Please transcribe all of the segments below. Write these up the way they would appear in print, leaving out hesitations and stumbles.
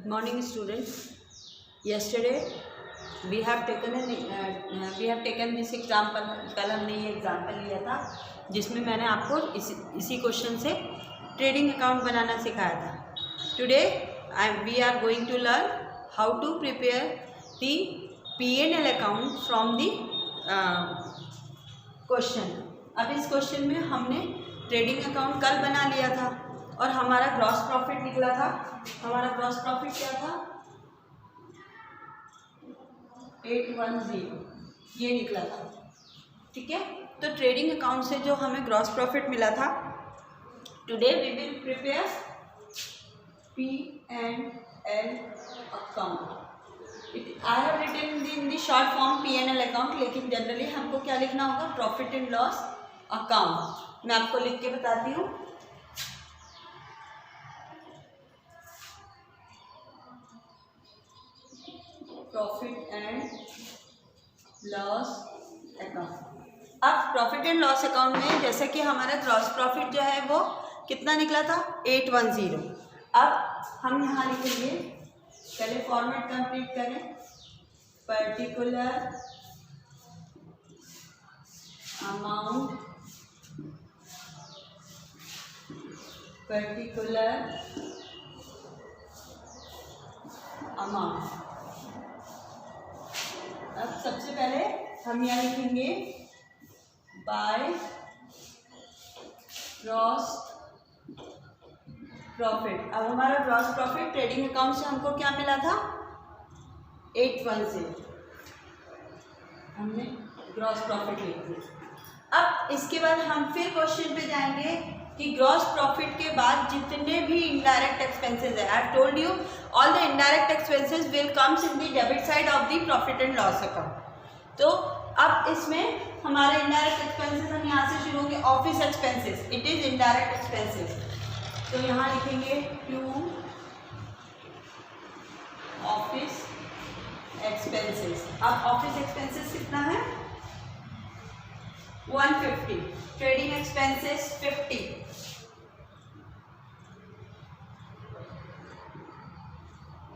Good morning, students. Yesterday we have taken this example. कल हमने ये एग्जाम्पल लिया था जिसमें मैंने आपको इसी क्वेश्चन से ट्रेडिंग अकाउंट बनाना सिखाया था. Today we are going to learn how to prepare the P&L account from the question. अब इस क्वेश्चन में हमने ट्रेडिंग अकाउंट कल बना लिया था और हमारा ग्रॉस प्रॉफिट निकला था. हमारा ग्रॉस प्रॉफिट क्या था? 810 ये निकला था. ठीक है, तो ट्रेडिंग अकाउंट से जो हमें ग्रॉस प्रॉफिट मिला था, today we will prepare P&L account. I have written in the short form P&L account, लेकिन जनरली हमको क्या लिखना होगा? Profit and loss account. मैं आपको लिख के बताती हूँ. Profit and loss account. अब प्रॉफिट एंड लॉस अकाउंट में जैसे कि हमारा ग्रॉस प्रॉफिट जो है वो कितना निकला था? 810. अब हम यहाँ लिखेंगे, पहले फॉर्मेट कंप्लीट करें. Particular amount, particular amount. अब सबसे पहले हम यहाँ लिखेंगे बाय ग्रॉस प्रॉफिट. अब हमारा ग्रॉस प्रॉफिट ट्रेडिंग अकाउंट से हमको क्या मिला था? 810. हमने ग्रॉस प्रॉफिट लिख दिया. अब इसके बाद हम फिर क्वेश्चन पे जाएंगे कि ग्रॉस प्रॉफिट के बाद जितने भी इनडायरेक्ट एक्सपेंसेस है, I have told you all the indirect expenses will comes in the debit side of the profit and loss account. तो अब इसमें हमारे इनडायरेक्ट एक्सपेंसेस हम यहाँ से शुरू होंगे. Office expenses, it is indirect expenses. तो यहाँ लिखेंगे टू ऑफिस एक्सपेंसेस. अब ऑफिस एक्सपेंसेस कितना है? 150. Trading expenses 50.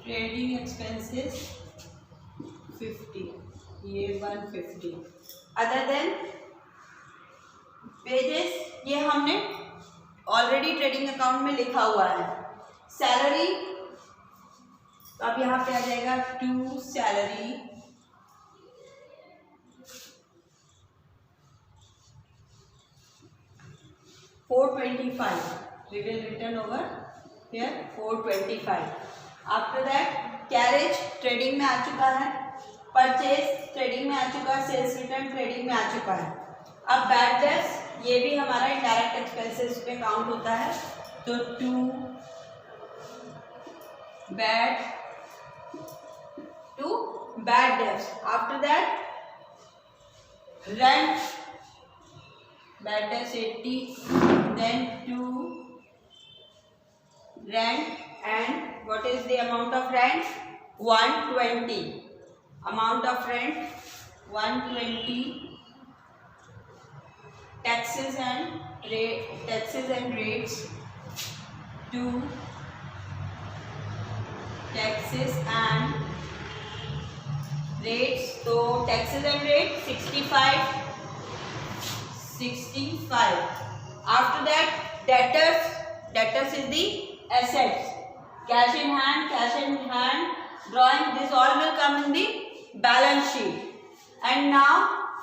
ट्रेडिंग एक्सपेंसेस 50, ये 150. अदर देन वेजेस, ये हमने ऑलरेडी ट्रेडिंग अकाउंट में लिखा हुआ है. सैलरी, अब यहाँ पे आ जाएगा to salary. $425. We will return over here 425. After that carriage trading में आ चुका है. परचेज ट्रेडिंग में आ चुका है. सेल्स रिटर्न ट्रेडिंग में आ चुका है. अब बैड डेट्स, ये भी हमारा इनडायरेक्ट एक्सपेंसेस पे काउंट होता है. तो to bad debts. After that rent, bad debts 80, then to rent. And what is the amount of rent? 120. Amount of rent 120. Taxes and rates, to taxes and rates. So taxes and rates 65. After that debtors is the assets. Cash in hand, drawing, this all will come in the balance sheet. And now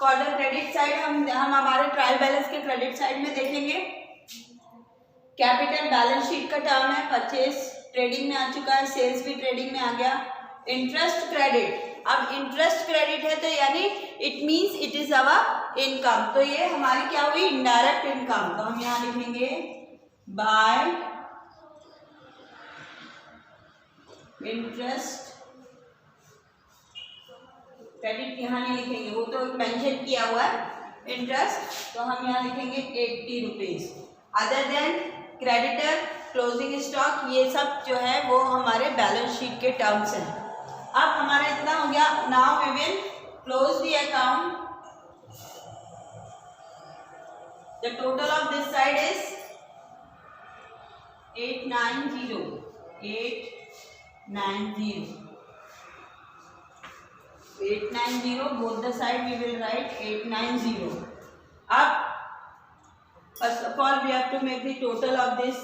for the credit side, हम हमारे trial balance के credit side में देखेंगे. Capital balance sheet का term है. Purchase trading में आ चुका है. सेल्स भी ट्रेडिंग में आ गया. इंटरेस्ट क्रेडिट, अब इंटरेस्ट क्रेडिट है तो यानी it means it is our income. तो ये हमारी क्या हुई? Indirect income. तो हम यहाँ लिखेंगे बाय इंटरेस्ट क्रेडिट. यहाँ नहीं लिखेंगे, वो तो मेंशन किया हुआ है इंटरेस्ट. तो हम यहाँ लिखेंगे 80 rupees. Other than creditor, closing stock, ये सब जो है वो हमारे बैलेंस शीट के टर्म्स हैं. अब हमारा इतना हो गया. Now we will close the account. The total of this side is 890. 890, both the side we will write 890. Up, first of all we have to make the total of this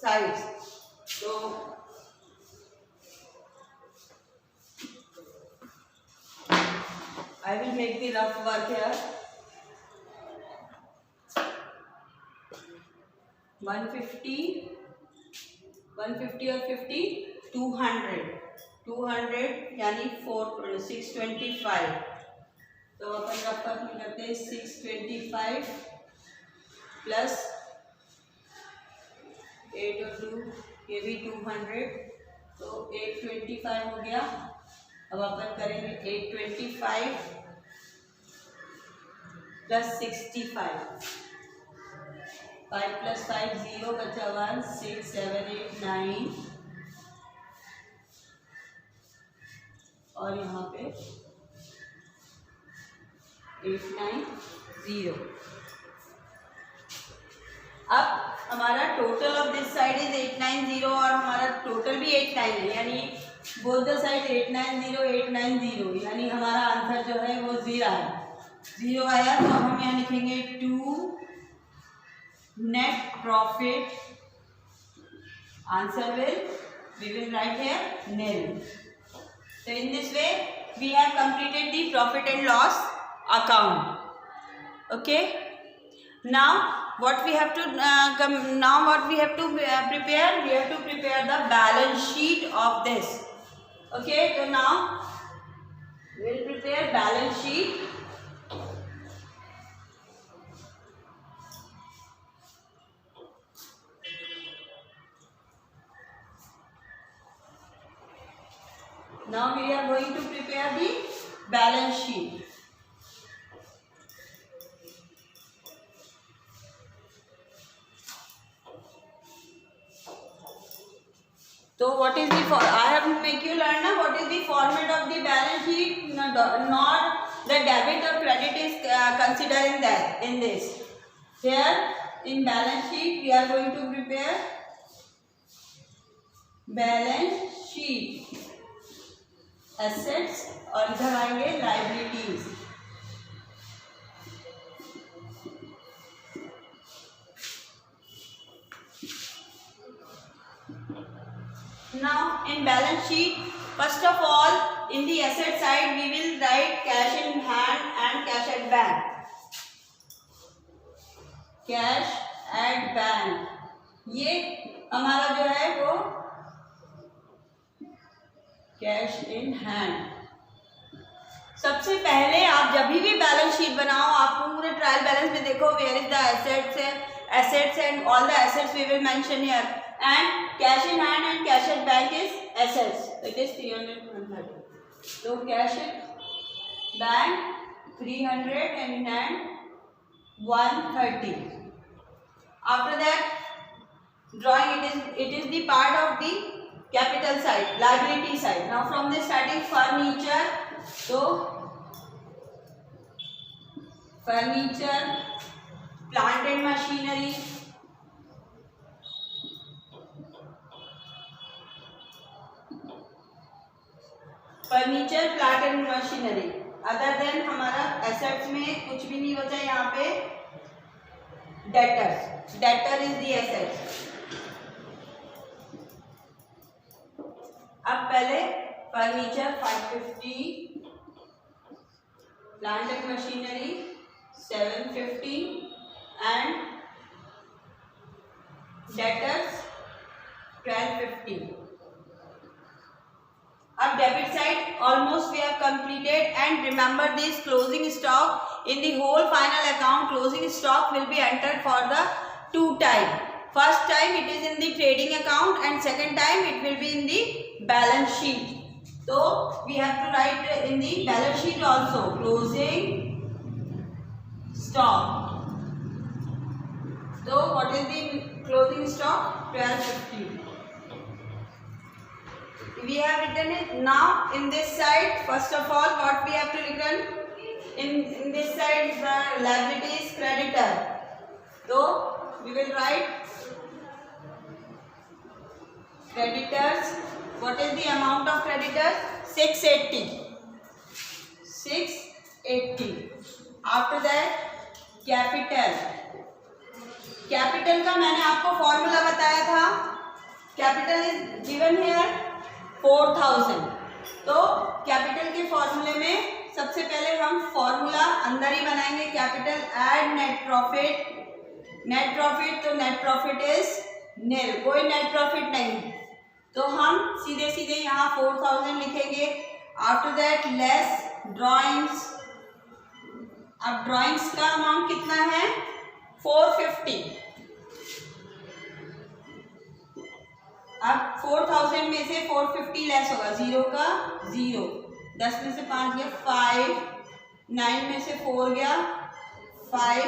sides. So I will make the rough work here. 150 और 50 200 यानी 625. तो अपन rough work में करते हैं 625 plus 8 और 2 ये भी 200, तो 825 हो गया. अब अपन करेंगे 825 प्लस 65. 5 प्लस 5 0 बचा 1, 6 7 8 9 और यहाँ पे 890. अब हमारा total of this side is 890 और हमारा टोटल भी 89 है, यानी बोथ द साइड 890 यानी हमारा आंसर जो है वो 0 है. 0 आया तो हम यहाँ लिखेंगे 2 net profit. Answer we will write here nil. So in this way we have completed the profit and loss account. Okay. Now what we have to prepare? We have to prepare the balance sheet of this. Okay. So now we will prepare balance sheet. Now we are going to prepare the balance sheet. So what is the I have to make you learn now what is the format of the balance sheet. Not the debit or credit is considered in this. Here in balance sheet we are going to prepare balance sheet. Assets और इधर आएंगे liabilities. Now in balance sheet, first of all in the asset side we will write cash in hand and cash at bank. Cash at bank ये हमारा जो है वो cash in hand. सबसे पहले आप जब भी बैलेंस शीट बनाओ आप पूरे ट्रायल बैलेंस में देखो where is the assets and all the assets we will mention here, and cash in hand and cash at bank is assets. It is 300 130. So cash at bank 300 and in hand 130. After that drawing it is the part of the capital side, liability side. Now from the starting furniture, so furniture, plant and machinery, other than हमारा assets में कुछ भी नहीं बचा. यहाँ पे debtor is the assets. अब पहले furniture 550, plant and machinery 750 and debtors 1250. अब debit side almost we have completed and remember this closing stock in the whole final account. Closing stock will be entered for the 2 times. First time it is in the trading account and second time it will be in the balance sheet. So we have to write in the balance sheet also closing stock. So what is the closing stock? 1250. We have written it. Now in this side, first of all what we have to written in this side the liabilities creditor. So we will write creditors What is the amount of creditors? 680. 680. After that capital. Capital का मैंने आपको formula बताया था. Capital is given here 4000. तो capital के फॉर्मूले में सबसे पहले हम फॉर्मूला अंदर ही बनाएंगे. Capital add net profit. Net profit, तो नेट प्रॉफिट इज नील, कोई नेट प्रॉफिट नहीं. तो हम सीधे सीधे यहाँ 4000 लिखेंगे. After that less drawings. अब ड्राइंग्स का अमाउंट कितना है? 450. अब 4000 में से 450 लेस होगा. 0 का 0, 10 में से 5 गया 5, 9 में से 4 गया 5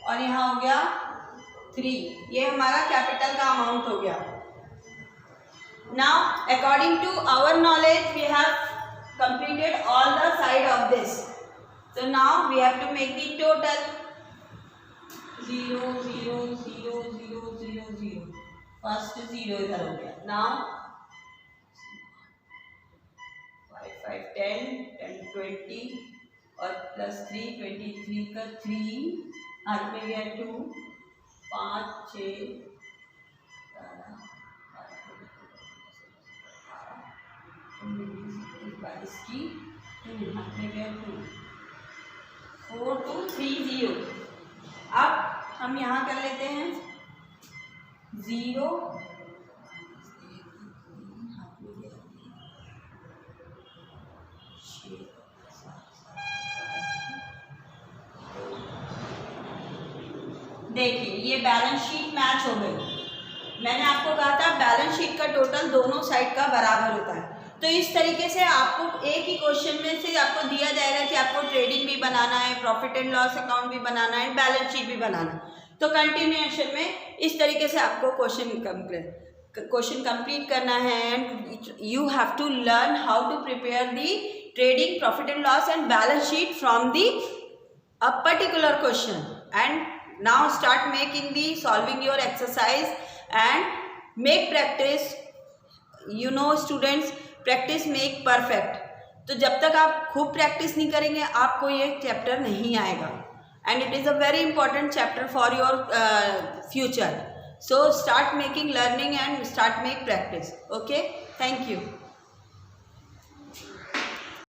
और यहाँ हो गया 3. ये हमारा कैपिटल का अमाउंट हो गया. Now according to our knowledge we have completed all the side of this. So now we have to make the total. 0 0 0 0 0 0. First 0 इधर हो गया. Now 5 5 10 10 20 और प्लस 3 23 का 3 हाथ में गया 2 5 6 इसकी 2 हाथ में गया 2 4 2 3 0. अब हम यहाँ कर लेते हैं 0 देखिए ये बैलेंस शीट मैच हो गई. मैंने आपको कहा था बैलेंस शीट का टोटल दोनों साइड का बराबर होता है. तो इस तरीके से आपको एक ही क्वेश्चन में से आपको दिया जाएगा कि आपको ट्रेडिंग भी बनाना है, प्रॉफिट एंड लॉस अकाउंट भी बनाना है, बैलेंस शीट भी बनाना है. तो कंटिन्यूएशन में इस तरीके से आपको क्वेश्चन कंप्लीट करना है. And you have to learn how to prepare the trading, profit and loss and balance sheet from the a particular question. And now start making the solving your exercise and make practice. You know students, practice make perfect. तो जब तक आप खूब practice नहीं करेंगे आपको ये chapter नहीं आएगा. and it is a very important chapter for your future. So start making learning and start make practice. Okay, thank you.